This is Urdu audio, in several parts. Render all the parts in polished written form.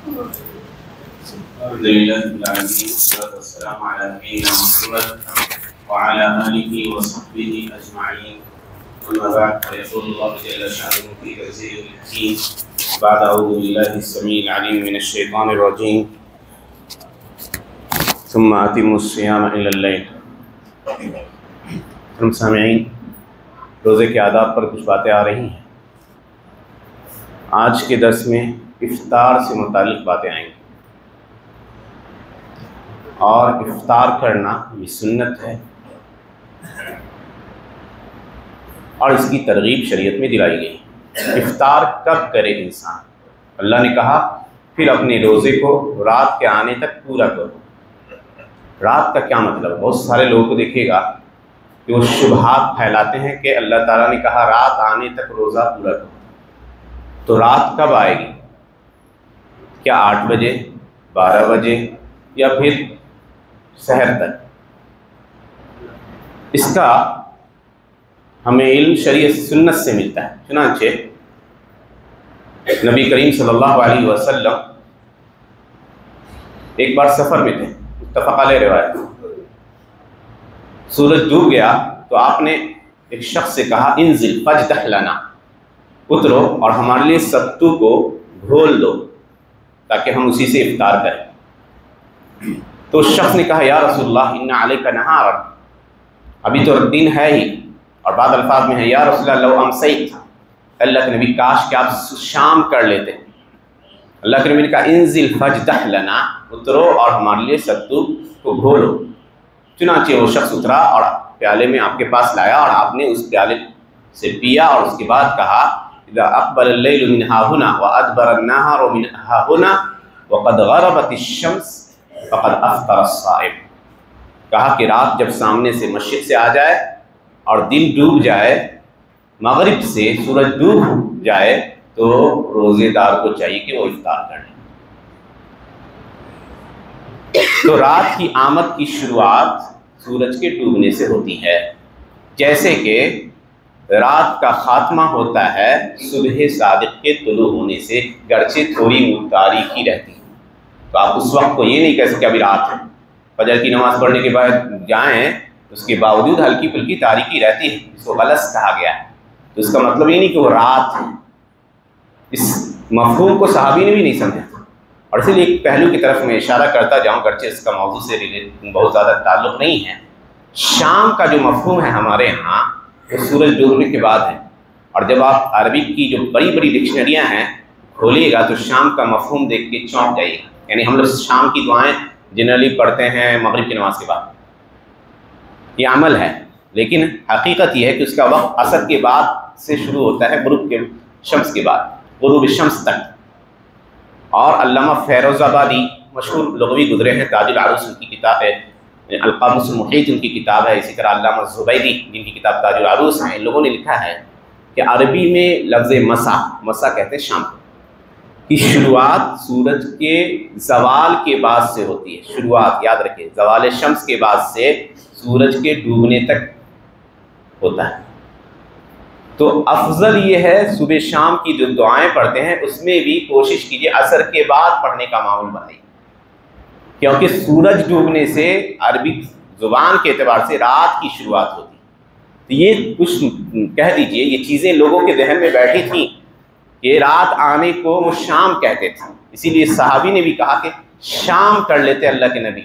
الحمد لله رب العالمين والصلاة والسلام على نبينا محمد وعلى آله وصحبه أجمعين. أما بعد فيقول الله جل شأنه في تنزيله الحكيم بعد أعوذ بالله السميع العليم من الشيطان الرجيم ثم أتموا الصيام إلى الليل. ہم سامعین، روزے کے آداب پر کچھ باتیں آ رہی ہیں. آج کے درس میں افطار سے متعلق باتیں آئیں گی، اور افطار کرنا یہ سنت ہے اور اس کی ترغیب شریعت میں دلائی گئی. افطار کب کرے انسان؟ اللہ نے کہا پھر اپنے روزے کو رات کے آنے تک پورا کرو. رات کا کیا مطلب ہے؟ بہت سارے لوگوں کو دیکھے گا کہ وہ شبہات پھیلاتے ہیں کہ اللہ تعالیٰ نے کہا رات آنے تک روزہ پورا کرو. تو رات کب آئے گی؟ کیا 8 بجے، 12 بجے یا پھر سحر تک؟ اس کا ہمیں علم شریعت سنت سے ملتا ہے. چنانچہ نبی کریم صلی اللہ علیہ وسلم ایک بار سفر میں تھے، متفق علیہ روایت. سورج ڈوب گیا تو آپ نے ایک شخص سے کہا انزل فاجدح لنا، اترو اور ہمارے لیے ستو کو گھول دو تاکہ ہم اسی سے افطار کریں. تو اس شخص نے کہا یا رسول اللہ ان علیک نہار، ابھی تو دن ہے ہی. اور بعض الفاظ میں ہے یا رسول اللہ لو امسیت، اللہ کے نبی کاش کہ آپ شام کر لیتے. اللہ کے نبی نے کہا انزل فاجدح لنا، اترو اور ہمارے لیے ستو کو گھولو. چنانچہ وہ شخص اترا اور پیالے میں آپ کے پاس لایا اور آپ نے اس پیالے سے پیا اور اس کے بعد کہا اذا اقبل اللیل من ہاہنا وادبر النہار من ہاہنا وقد غربت الشمس فقد افطر الصائم. کہا کہ رات جب سامنے سے مشرق سے آ جائے اور دن ڈوب جائے، مغرب سے سورج ڈوب جائے، تو روزے دار کو چاہیے کہ وہ افطار کر لے. تو رات کی آمد کی شروعات سورج کے ڈوبنے سے ہوتی ہے، جیسے کہ رات کا خاتمہ ہوتا ہے صبح صادق کے طلوع ہونے سے، گرچہ تھوڑی تاریکی رہتی ہے. تو آپ اس وقت کو یہ نہیں کہہ سکتے ابھی رات ہے. فجر کی نماز پڑھنے کے بعد جائیں، اس کے باوجود ہلکی پھلکی تاریکی رہتی ہے، اس کو غلط کہا گیا ہے. تو اس کا مطلب یہ نہیں کہ وہ رات ہے. اس مفہوم کو صحابی نے بھی نہیں سمجھا، اور اسی لیے ایک پہلو کی طرف میں اشارہ کرتا جاؤں، گرچہ اس کا موضوع سے بہت زیادہ تعلق نہیں ہے. شام کا جو مفہوم ہے ہمارے ہاں وہ سورج ڈوبنے کے بعد ہے. اور جب آپ عربک کی جو بڑی بڑی ڈکشنریاں ہیں کھولیے گا تو شام کا مفہوم دیکھ کے چونک جائیے گا. یعنی ہم لوگ شام کی دعائیں جنرلی پڑھتے ہیں مغرب کی نماز کے بعد، یہ عمل ہے. لیکن حقیقت یہ ہے کہ اس کا وقت عصر کے بعد سے شروع ہوتا ہے، غروب کے شمس کے بعد، غروب شمس تک. اور علامہ فیروز آبادی مشہور لغوی گزرے ہیں، تاج العروس ان کی کتاب ہے، القاموس المحیط ان کی کتاب ہے. اسی طرح علامہ زبیدی جن کی کتاب تاج العروس ہیں، ان لوگوں نے لکھا ہے کہ عربی میں لفظ مسا کہتے ہیں شام کی شروعات سورج کے زوال کے بعد سے ہوتی ہے. شروعات یاد رکھیں، زوال شمس کے بعد سے سورج کے ڈوبنے تک ہوتا ہے. تو افضل یہ ہے صبح شام کی جو دعائیں پڑھتے ہیں اس میں بھی کوشش کیجیے عصر کے بعد پڑھنے کا معمول بنائیے، کیونکہ سورج ڈوبنے سے عربی زبان کے اعتبار سے رات کی شروعات ہوتی ہے. تو یہ کچھ کہہ دیجئے، یہ چیزیں لوگوں کے ذہن میں بیٹھی تھیں کہ رات آنے کو وہ شام کہتے تھے. اسی لیے صحابی نے بھی کہا کہ شام کر لیتے اللہ کے نبی.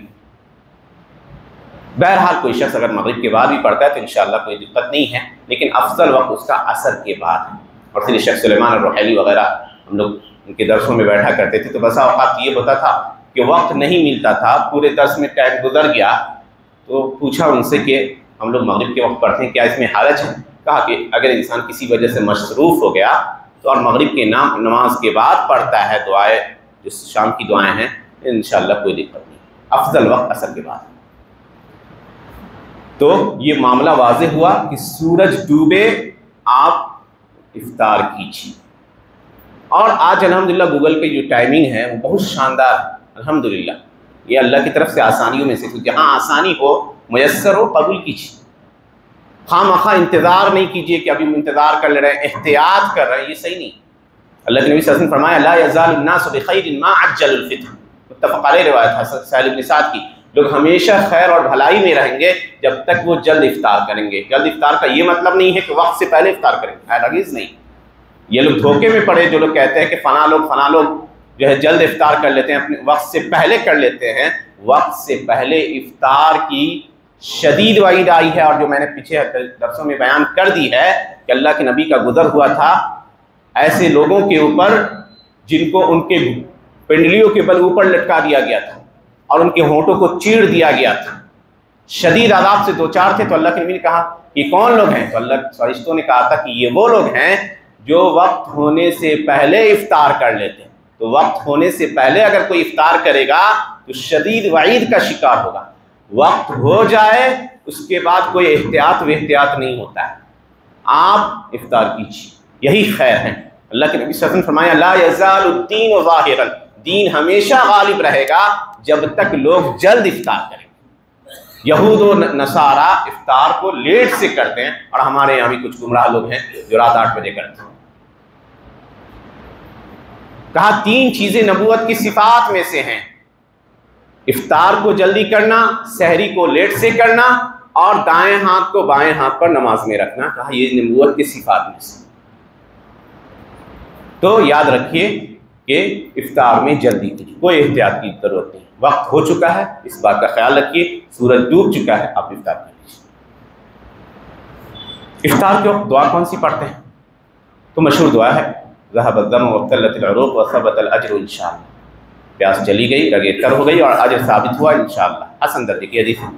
بہرحال کوئی شخص اگر مغرب کے بعد بھی پڑھتا ہے تو انشاءاللہ کوئی دقت نہیں ہے، لیکن افضل وقت اس کا عصر کے بعد ہے. اور پھر شیخ سلیمان الرحیلی وغیرہ ہم لوگ ان کے درسوں میں بیٹھا کرتے تھے، تو بسا اوقات یہ ہوتا تھا کہ وقت نہیں ملتا تھا، پورے درس میں ٹائم گزر گیا. تو پوچھا ان سے کہ ہم لوگ مغرب کے وقت پڑھتے ہیں، کیا اس میں حرج ہے؟ کہا کہ اگر انسان کسی وجہ سے مصروف ہو گیا تو اور مغرب کے نماز کے بعد پڑھتا ہے دعائیں، جو شام کی دعائیں ہیں، انشاءاللہ کوئی دقت نہیں. افضل وقت عصر کے بعد. تو یہ معاملہ واضح ہوا کہ سورج ڈوبے آپ افطار کیجیے. اور آج الحمدللہ گوگل پہ جو ٹائمنگ ہے وہ بہت شاندار ہے الحمدللہ. یہ اللہ کی طرف سے آسانیوں میں سے، جہاں آسانی ہو میسر ہو قبول کیجیے. خواہ مخواہ انتظار نہیں کیجیے کہ ابھی انتظار کر لے رہے ہیں، احتیاط کر رہے ہیں، یہ صحیح نہیں. اللہ کے نبی صلی اللہ علیہ وسلم فرمایا لا یزال الناس بخیر ما عجل الفطر، متفق علیہ روایت ہے سہل بن سعد کی، لوگ ہمیشہ خیر اور بھلائی میں رہیں گے جب تک وہ جلد افطار کریں گے۔ جلد افطار کا یہ مطلب نہیں ہے کہ وقت سے پہلے افطار کریں گے، ہرگز نہیں۔ یہ لوگ دھوکے میں پڑے جو لوگ کہتے ہیں کہ فلاں لوگ جو ہے جلد افطار کر لیتے ہیں، اپنے وقت سے پہلے کر لیتے ہیں۔ وقت سے پہلے افطار کی شدید وعید آئی ہے، اور جو میں نے پیچھے درسوں میں بیان کر دی ہے کہ اللہ کے نبی کا گزر ہوا تھا ایسے لوگوں کے اوپر جن کو ان کے پنڈلیوں کے بل اوپر لٹکا دیا گیا تھا اور ان کے ہونٹوں کو چیڑ دیا گیا تھا، شدید عذاب سے دوچار تھے۔ تو اللہ کے نبی نے کہا یہ کون لوگ ہیں؟ تو اللہ فرشتوں نے کہا تھا کہ یہ وہ لوگ ہیں جو وقت ہونے سے پہلے افطار کر لیتے ہیں۔ تو وقت ہونے سے پہلے اگر کوئی افطار کرے گا تو شدید وعید کا شکار ہوگا۔ وقت ہو جائے اس کے بعد کوئی احتیاط نہیں ہوتا ہے، آپ افطار کیجیے، یہی خیر ہے۔ اللہ کے نبی صلی اللہ علیہ وسلم فرمایا لا یزال الدین ظاہرا، دین ہمیشہ غالب رہے گا جب تک لوگ جلد افطار کریں گے۔ یہود و نصارہ افطار کو لیٹ سے کرتے ہیں، اور ہمارے یہاں بھی کچھ گمراہ لوگ ہیں جو رات 8 بجے کرتے ہیں۔ کہا 3 چیزیں نبوت کی صفات میں سے ہیں، افطار کو جلدی کرنا، سحری کو لیٹ سے کرنا، اور دائیں ہاتھ کو بائیں ہاتھ پر نماز میں رکھنا۔ کہا یہ نبوت کی صفات میں سے۔ تو یاد رکھیے کہ افطار میں جلدی کیجیے، کوئی احتیاط کی ضرورت نہیں، وقت ہو چکا ہے، اس بات کا خیال رکھیے، سورج ڈوب چکا ہے، آپ افطار کر لیجیے۔ افطار کے وقت دعا کون سی پڑھتے ہیں؟ تو مشہور دعا ہے ذهب الدم وابتلت العروق وثبت الاجر انشاءاللہ، پیاس چلی گئی، رگیں تر ہو گئی اور اجر ثابت ہوا انشاءاللہ۔ حسن درجے کی حدیث ہے۔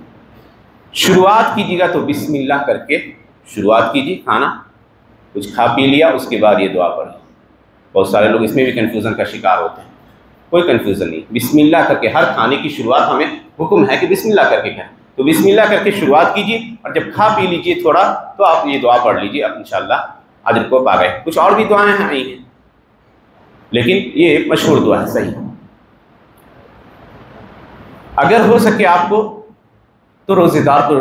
شروعات کیجیے گا تو بسم اللہ کر کے شروعات کیجیے، کھانا کچھ کھا پی لیا، اس کے بعد یہ دعا پڑھی۔ بہت سارے لوگ اس میں بھی کنفیوژن کا شکار ہوتے ہیں، کوئی کنفیوژن نہیں، بسم اللہ کر کے ہر کھانے کی شروعات ہمیں حکم ہے کہ بسم اللہ کر کے کھائیں، تو بسم اللہ کر کے شروعات کیجیے، اور جب کھا پی لیجیے تھوڑا تو آپ یہ دعا پڑھ لیجیے، اب انشاءاللہ اجر کو پا گئے۔ کچھ اور بھی دعائیں آئی ہیں لیکن یہ مشہور دعا ہے، صحیح۔ اگر ہو سکے آپ کو تو روزے دار کو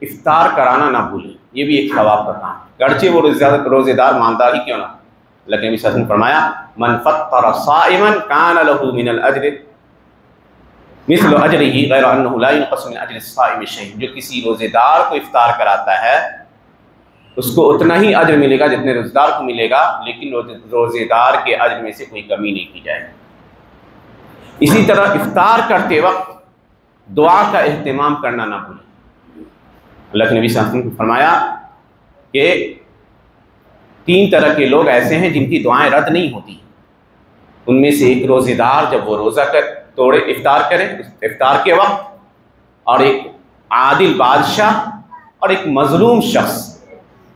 افطار کرانا نہ بھولیں، یہ بھی ایک ثواب کا کام ہے، گرچہ وہ روزے دار ماندار ہی کیوں نہ۔ اللہ کے نبی صلی اللہ علیہ وسلم فرمایا من فطر صائما کان له من الاجر مثل اجرہ غیر انہ لا ينقص من اجر الصائم شیء، جو کسی روزے دار کو افطار کراتا ہے اس کو اتنا ہی اجر ملے گا جتنے روزے دار کو ملے گا، لیکن روزے دار کے اجر میں سے کوئی کمی نہیں کی جائے گی۔ اسی طرح افطار کرتے وقت دعا کا اہتمام کرنا نہ بھولیں۔ اللہ کے نبی صلی اللہ علیہ وسلم نے فرمایا کہ 3 طرح کے لوگ ایسے ہیں جن کی دعائیں رد نہیں ہوتی، ان میں سے ایک روزے دار جب وہ روزہ توڑے افطار کرے افطار کے وقت، اور ایک عادل بادشاہ، اور ایک مظلوم شخص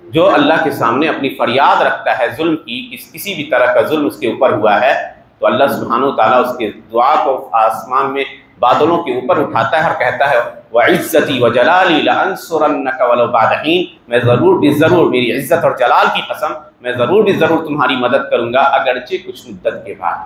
جو اللہ کے سامنے اپنی فریاد رکھتا ہے ظلم کی، کسی بھی طرح کا ظلم اس کے اوپر ہوا ہے، تو اللہ سبحانہ وتعالیٰ اس کے دعا کو آسمان میں بادلوں کے اوپر اٹھاتا ہے اور کہتا ہے وَعِزَّتِي وَجَلَالِي لَأَنصُرَنَّكَ وَلَوْ بَعْدَ حِينٍ، میں ضرور بھی ضرور، میری عزت اور جلال کی قسم، میں ضرور بھی ضرور تمہاری مدد کروں گا اگرچہ کچھ مدت کے بعد۔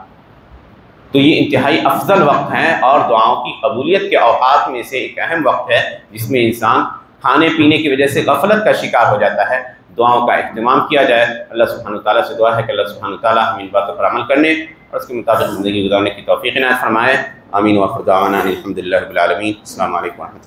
تو یہ انتہائی افضل وقت ہے اور دعاؤں کی قبولیت کے اوقات میں سے ایک اہم وقت ہے، جس میں انسان کھانے پینے کی وجہ سے غفلت کا شکار ہو جاتا ہے۔ دعاؤں کا اہتمام کیا جائے۔ اللہ سبحانہ تعالیٰ سے دعا ہے کہ اللہ سبحانہ تعالیٰ ہمیں ان باتوں پر عمل کرنے اور اس کے مطابق زندگی گزارنے کی توفیق عنایت فرمائے۔ آمین۔ وآخر دعوانا الحمد للہ رب العالمین۔ السلام علیکم ورحمۃ اللہ۔